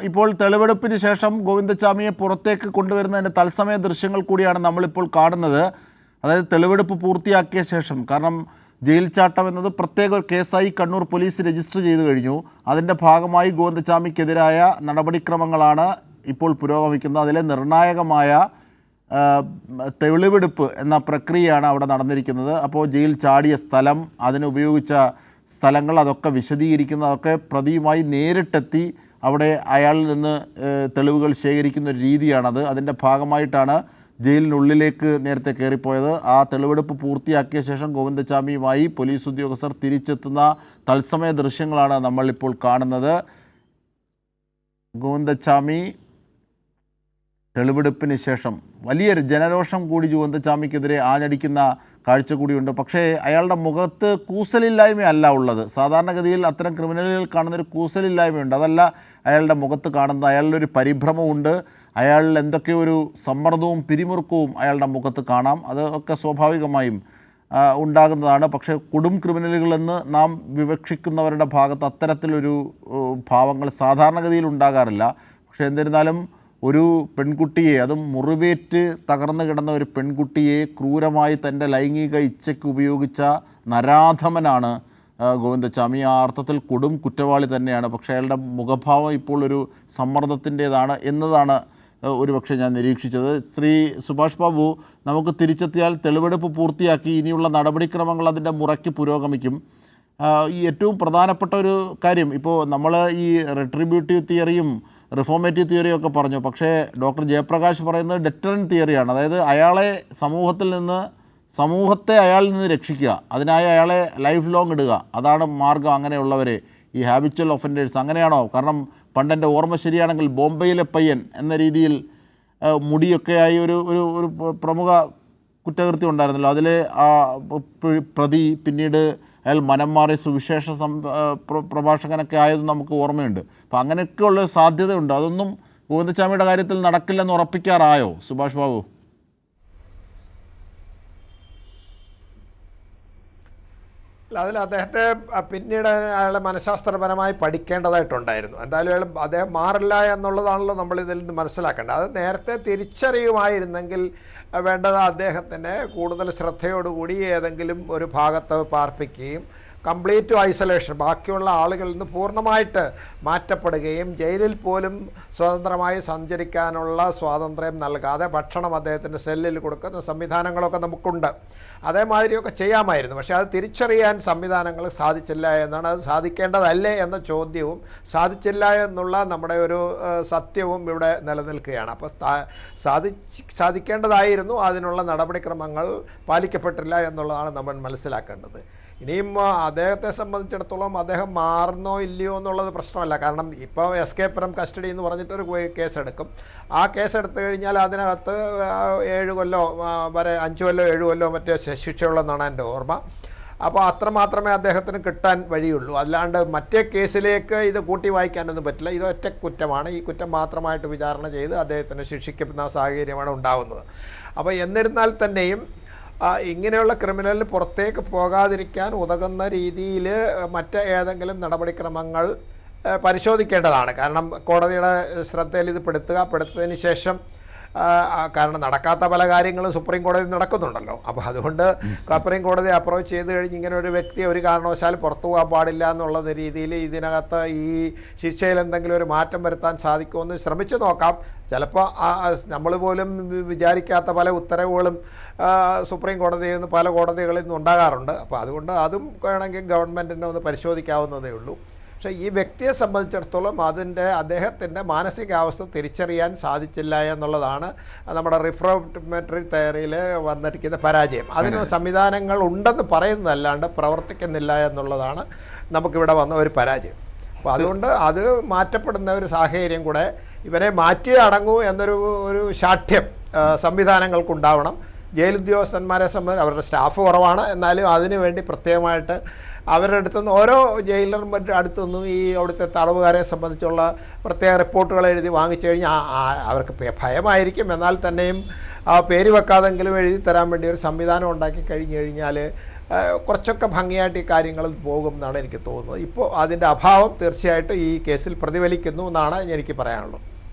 ഇപ്പോൾ തെളിവെടുപ്പിന് ശേഷം ഗോവിന്ദച്ചാമിയെ പുറത്തേക്ക് കൊണ്ടുവരുന്നതിൻ്റെ തത്സമയ ദൃശ്യങ്ങൾ കൂടിയാണ് നമ്മളിപ്പോൾ കാണുന്നത്. അതായത് തെളിവെടുപ്പ് പൂർത്തിയാക്കിയ ശേഷം, കാരണം ജയിൽ ചാട്ടം എന്നത് പ്രത്യേക ഒരു കേസായി കണ്ണൂർ പോലീസ് രജിസ്റ്റർ ചെയ്തു കഴിഞ്ഞു. അതിൻ്റെ ഭാഗമായി ഗോവിന്ദച്ചാമിക്കെതിരായ നടപടിക്രമങ്ങളാണ് ഇപ്പോൾ പുരോഗമിക്കുന്നത്. അതിലെ നിർണായകമായ തെളിവെടുപ്പ് എന്ന പ്രക്രിയയാണ് അവിടെ നടന്നിരിക്കുന്നത്. അപ്പോൾ ജയിൽ ചാടിയ സ്ഥലം, അതിനുപയോഗിച്ച സ്ഥലങ്ങൾ, അതൊക്കെ വിശദീകരിക്കുന്നതൊക്കെ പ്രതിയുമായി നേരിട്ടെത്തി അവിടെ അയാളിൽ നിന്ന് തെളിവുകൾ ശേഖരിക്കുന്ന ഒരു രീതിയാണത്. അതിൻ്റെ ഭാഗമായിട്ടാണ് ജയിലിനുള്ളിലേക്ക് നേരത്തെ കയറിപ്പോയത്. ആ തെളിവെടുപ്പ് പൂർത്തിയാക്കിയ ശേഷം ഗോവിന്ദച്ചാമിയുമായി പോലീസ് ഉദ്യോഗസ്ഥർ തിരിച്ചെത്തുന്ന തത്സമയ ദൃശ്യങ്ങളാണ് നമ്മളിപ്പോൾ കാണുന്നത്. ഗോവിന്ദച്ചാമി തെളിവെടുപ്പിന് ശേഷം വലിയൊരു ജനരോഷം കൂടി ഗോവിന്ദച്ചാമിക്കെതിരെ ആഞ്ഞടിക്കുന്ന കാഴ്ച കൂടിയുണ്ട്. പക്ഷേ അയാളുടെ മുഖത്ത് കൂസലില്ലായ്മയല്ല ഉള്ളത്. സാധാരണഗതിയിൽ അത്തരം ക്രിമിനലുകൾ കാണുന്നൊരു കൂസലില്ലായ്മയുണ്ട്. അതല്ല അയാളുടെ മുഖത്ത് കാണുന്നത്. അയാളുടെ ഒരു പരിഭ്രമമുണ്ട്. അയാളിൽ എന്തൊക്കെയോ ഒരു സമ്മർദ്ദവും പിരിമുറുക്കവും അയാളുടെ മുഖത്ത് കാണാം. അതൊക്കെ സ്വാഭാവികമായും ഉണ്ടാകുന്നതാണ്. പക്ഷേ കൊടും ക്രിമിനലുകളെന്ന് നാം വിവക്ഷിക്കുന്നവരുടെ ഭാഗത്ത് അത്തരത്തിലൊരു ഭാവങ്ങൾ സാധാരണഗതിയിൽ ഉണ്ടാകാറില്ല. പക്ഷേ എന്നിരുന്നാലും ഒരു പെൺകുട്ടിയെ, അതും മുറിവേറ്റ് തകർന്നു കിടന്ന ഒരു പെൺകുട്ടിയെ ക്രൂരമായി തൻ്റെ ലൈംഗിക ഇച്ഛയ്ക്ക് ഉപയോഗിച്ച നരാധമനാണ് ഗോവിന്ദച്ചാമി. ആ അർത്ഥത്തിൽ കൊടും കുറ്റവാളി തന്നെയാണ്. പക്ഷേ അയാളുടെ മുഖഭാവം ഇപ്പോൾ ഒരു സമ്മർദ്ദത്തിൻ്റേതാണ് എന്നതാണ് ഒരുപക്ഷെ ഞാൻ നിരീക്ഷിച്ചത്. ശ്രീ സുഭാഷ് ബാബു, നമുക്ക് തിരിച്ചെത്തിയാൽ തെളിവെടുപ്പ് പൂർത്തിയാക്കി ഇനിയുള്ള നടപടിക്രമങ്ങൾ അതിൻ്റെ മുറയ്ക്ക് പുരോഗമിക്കും. ഈ ഏറ്റവും പ്രധാനപ്പെട്ട ഒരു കാര്യം, ഇപ്പോൾ നമ്മൾ ഈ റെട്രിബ്യൂട്ടീവ് തിയറിയും റിഫോർമേറ്റീവ് തിയറിയും ഒക്കെ പറഞ്ഞു. പക്ഷേ ഡോക്ടർ ജയപ്രകാശ് പറയുന്നത് ഡെറ്ററൻറ്റ് തിയറിയാണ്. അതായത് സമൂഹത്തെ അയാളിൽ നിന്ന് രക്ഷിക്കുക, അതിനായി അയാളെ ലൈഫ് ലോങ് ഇടുക, അതാണ് മാർഗം. അങ്ങനെയുള്ളവരെ, ഈ ഹാബിച്വൽ ഒഫൻഡേഴ്സ്, അങ്ങനെയാണോ? കാരണം പണ്ടെൻ്റെ ഓർമ്മ ശരിയാണെങ്കിൽ ബോംബെയിലെ പയ്യൻ എന്ന രീതിയിൽ മുടിയൊക്കെയായി ഒരു പ്രമുഖ കുറ്റകൃത്യം ഉണ്ടായിരുന്നല്ലോ. അതിലെ പ്രതി പിന്നീട് അയാൾ മനം മാറി സുവിശേഷ പ്രഭാഷകനൊക്കെ ആയതും നമുക്ക് ഓർമ്മയുണ്ട്. അപ്പോൾ അങ്ങനെയൊക്കെയുള്ള സാധ്യതയുണ്ട്. അതൊന്നും ഗോവിന്ദച്ചാമിയുടെ കാര്യത്തിൽ നടക്കില്ലെന്ന് ഉറപ്പിക്കാറായോ സുഭാഷ് ബാബു? അല്ല, അതിൽ അദ്ദേഹത്തെ പിന്നീട് അയാളെ മനഃശാസ്ത്രപരമായി പഠിക്കേണ്ടതായിട്ടുണ്ടായിരുന്നു. എന്തായാലും അദ്ദേഹം മാറില്ല എന്നുള്ളതാണല്ലോ നമ്മളിതിൽ നിന്ന് മനസ്സിലാക്കേണ്ടത്. അത് നേരത്തെ തിരിച്ചറിയുമായിരുന്നെങ്കിൽ വേണ്ടത് അദ്ദേഹത്തിന് കൂടുതൽ ശ്രദ്ധയോടുകൂടി ഏതെങ്കിലും ഒരു ഭാഗത്ത് പാർപ്പിക്കുകയും കംപ്ലീറ്റ് ഐസൊലേഷൻ, ബാക്കിയുള്ള ആളുകളിൽ നിന്ന് പൂർണ്ണമായിട്ട് മാറ്റപ്പെടുകയും ജയിലിൽ പോലും സ്വതന്ത്രമായി സഞ്ചരിക്കാനുള്ള സ്വാതന്ത്ര്യം നൽകാതെ ഭക്ഷണം അദ്ദേഹത്തിൻ്റെ സെല്ലിൽ കൊടുക്കുന്ന സംവിധാനങ്ങളൊക്കെ നമുക്കുണ്ട്. അതേമാതിരിയൊക്കെ ചെയ്യാമായിരുന്നു. പക്ഷേ അത് തിരിച്ചറിയാൻ സംവിധാനങ്ങൾ സാധിച്ചില്ല എന്നാണ്. അത് സാധിക്കേണ്ടതല്ലേ എന്ന ചോദ്യവും സാധിച്ചില്ല എന്നുള്ള നമ്മുടെ ഒരു സത്യവും ഇവിടെ നിലനിൽക്കുകയാണ്. അപ്പോൾ സാധിക്കേണ്ടതായിരുന്നു, അതിനുള്ള നടപടിക്രമങ്ങൾ പാലിക്കപ്പെട്ടില്ല എന്നുള്ളതാണ് നമ്മൾ മനസ്സിലാക്കേണ്ടത്. ഇനിയും അദ്ദേഹത്തെ സംബന്ധിച്ചിടത്തോളം അദ്ദേഹം മാറുന്നോ ഇല്ലയോ എന്നുള്ളത് പ്രശ്നമല്ല. കാരണം ഇപ്പോൾ എസ്കേപ്പ് ഫ്രം കസ്റ്റഡി എന്ന് പറഞ്ഞിട്ടൊരു കേസെടുക്കും. ആ കേസെടുത്തു കഴിഞ്ഞാൽ അതിനകത്ത് 7 കൊല്ലോ വരെ 5 കൊല്ലോ 7 കൊല്ലോ മറ്റേ ശിക്ഷയുള്ളതെന്നാണ് എൻ്റെ ഓർമ്മ. അപ്പോൾ അത്രമാത്രമേ അദ്ദേഹത്തിന് കിട്ടാൻ വഴിയുള്ളൂ. അല്ലാണ്ട് മറ്റേ കേസിലേക്ക് ഇത് കൂട്ടി വായിക്കാനൊന്നും പറ്റില്ല. ഇത് ഒറ്റ കുറ്റമാണ്. ഈ കുറ്റം മാത്രമായിട്ട് വിചാരണ ചെയ്ത് അദ്ദേഹത്തിന് ശിക്ഷിക്കുന്ന സാഹചര്യമാണ് ഉണ്ടാകുന്നത്. അപ്പോൾ എന്നിരുന്നാൽ തന്നെയും ഇങ്ങനെയുള്ള ക്രിമിനലിന് പുറത്തേക്ക് പോകാതിരിക്കാൻ ഉതകുന്ന രീതിയിൽ മറ്റ് ഏതെങ്കിലും നടപടിക്രമങ്ങൾ പരിശോധിക്കേണ്ടതാണ്. കാരണം കോടതിയുടെ ശ്രദ്ധയിൽ ഇത് പെടുത്തതിന് ശേഷം, കാരണം നടക്കാത്ത പല കാര്യങ്ങളും സുപ്രീം കോടതി നടക്കുന്നുണ്ടല്ലോ. അപ്പോൾ അതുകൊണ്ട് സുപ്രീം കോടതി അപ്രോച്ച് ചെയ്ത് കഴിഞ്ഞ് ഇങ്ങനെ ഒരു വ്യക്തി ഒരു കാരണവശാലും പുറത്തു പോകാൻ പാടില്ല എന്നുള്ളത് രീതിയിൽ ഇതിനകത്ത് ഈ ശിക്ഷയിൽ എന്തെങ്കിലും ഒരു മാറ്റം വരുത്താൻ സാധിക്കുമെന്ന് ശ്രമിച്ചു നോക്കാം. ചിലപ്പോൾ നമ്മൾ പോലും വിചാരിക്കാത്ത പല ഉത്തരവുകളും സുപ്രീം കോടതിയിൽ നിന്ന് പല കോടതികളിൽ നിന്ന് ഉണ്ടാകാറുണ്ട്. അപ്പോൾ അതുകൊണ്ട് അതും വേണമെങ്കിൽ ഗവൺമെൻറ്റിനെ ഒന്ന് പരിശോധിക്കാവുന്നതേ ഉള്ളൂ. പക്ഷേ ഈ വ്യക്തിയെ സംബന്ധിച്ചിടത്തോളം അദ്ദേഹത്തിൻ്റെ മാനസികാവസ്ഥ തിരിച്ചറിയാൻ സാധിച്ചില്ല എന്നുള്ളതാണ് നമ്മുടെ റിഫോർമേറ്ററി തിയറിയിൽ വന്നിരിക്കുന്ന പരാജയം. അതിന് സംവിധാനങ്ങൾ ഉണ്ടെന്ന് പറയുന്നതല്ലാണ്ട് പ്രവർത്തിക്കുന്നില്ല എന്നുള്ളതാണ് നമുക്കിവിടെ വന്ന ഒരു പരാജയം. അപ്പോൾ അതുകൊണ്ട് അത് മാറ്റപ്പെടുന്ന ഒരു സാഹചര്യം കൂടെ ഇവരെ മാറ്റിയേ അടങ്ങൂ എന്നൊരു ശാഠ്യം സംവിധാനങ്ങൾക്കുണ്ടാവണം. ജയിലുദ്യോഗസ്ഥന്മാരെ സംബന്ധിച്ച് അവരുടെ സ്റ്റാഫ് കുറവാണ്. എന്നാലും അതിനു വേണ്ടി പ്രത്യേകമായിട്ട് അവരുടെ അടുത്തുനിന്ന് ഓരോ ജയിലർമാരുടെ അടുത്തുനിന്നും ഈ അവിടുത്തെ തടവുകാരെ സംബന്ധിച്ചുള്ള പ്രത്യേക റിപ്പോർട്ടുകൾ എഴുതി വാങ്ങിച്ചു കഴിഞ്ഞാൽ അവർക്ക് ഭയമായിരിക്കും. എന്നാൽ തന്നെയും പേര് വെക്കാതെങ്കിലും എഴുതി തരാൻ വേണ്ടി ഒരു സംവിധാനം ഉണ്ടാക്കി കഴിഞ്ഞു കഴിഞ്ഞാൽ കുറച്ചൊക്കെ ഭംഗിയായിട്ട് ഈ കാര്യങ്ങൾ പോകും എന്നാണ് എനിക്ക് തോന്നുന്നത്. ഇപ്പോൾ അതിൻ്റെ അഭാവം തീർച്ചയായിട്ടും ഈ കേസിൽ പ്രതിഫലിക്കുന്നു എന്നാണ് എനിക്ക് പറയാനുള്ളത്.